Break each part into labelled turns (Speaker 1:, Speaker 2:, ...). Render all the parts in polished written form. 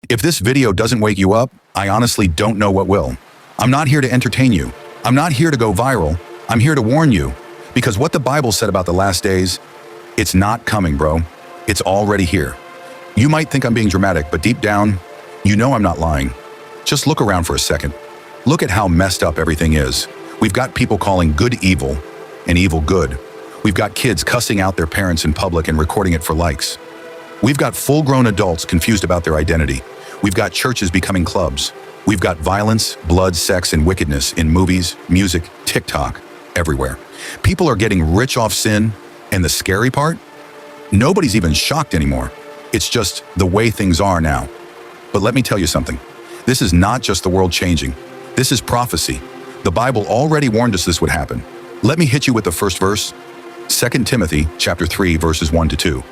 Speaker 1: If this video doesn't wake you up, I honestly don't know what will. I'm not here to entertain you. I'm not here to go viral. I'm here to warn you. Because what the Bible said about the last days, it's not coming, bro. It's already here. You might think I'm being dramatic, but deep down, you know I'm not lying. Just look around for a second. Look at how messed up everything is. We've got people calling good evil and evil good. We've got kids cussing out their parents in public and recording it for likes. We've got full-grown adults confused about their identity. We've got churches becoming clubs. We've got violence, blood, sex, and wickedness in movies, music, TikTok, everywhere. People are getting rich off sin, and the scary part? Nobody's even shocked anymore. It's just the way things are now. But let me tell you something. This is not just the world changing. This is prophecy. The Bible already warned us this would happen. Let me hit you with the first verse. 2 Timothy chapter 3, verses 1-2.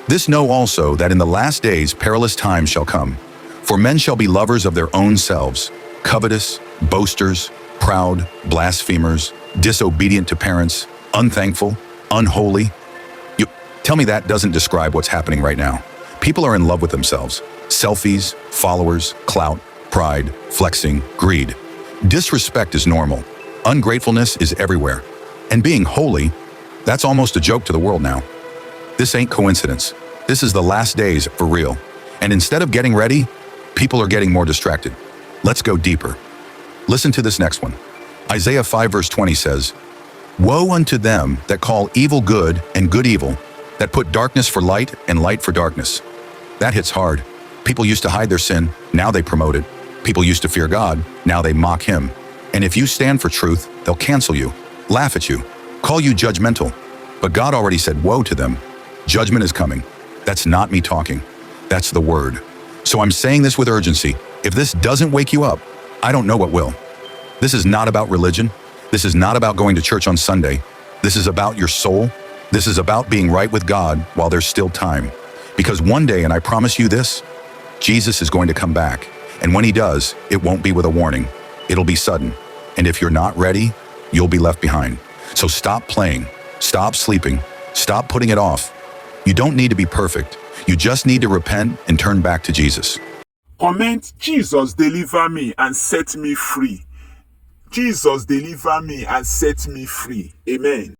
Speaker 1: This know also that in the last days perilous times shall come. For men shall be lovers of their own selves, covetous, boasters, proud, blasphemers, disobedient to parents, unthankful, unholy. You tell me that doesn't describe what's happening right now. People are in love with themselves. Selfies, followers, clout, pride, flexing, greed. Disrespect is normal. Ungratefulness is everywhere. And being holy, that's almost a joke to the world now. This ain't coincidence. This is the last days for real. And instead of getting ready, people are getting more distracted. Let's go deeper. Listen to this next one. Isaiah 5 verse 20 says, Woe unto them that call evil good and good evil, that put darkness for light and light for darkness. That hits hard. People used to hide their sin, now they promote it. People used to fear God, now they mock him. And if you stand for truth, they'll cancel you, laugh at you, call you judgmental. But God already said woe to them. Judgment is coming. That's not me talking. That's the word. So I'm saying this with urgency. If this doesn't wake you up, I don't know what will. This is not about religion. This is not about going to church on Sunday. This is about your soul. This is about being right with God while there's still time. Because one day, and I promise you this, Jesus is going to come back. And when he does, it won't be with a warning. It'll be sudden. And if you're not ready, you'll be left behind. So stop playing. Stop sleeping. Stop putting it off. You don't need to be perfect. You just need to repent and turn back to Jesus.
Speaker 2: Comment, Jesus deliver me and set me free. Jesus deliver me and set me free. Amen.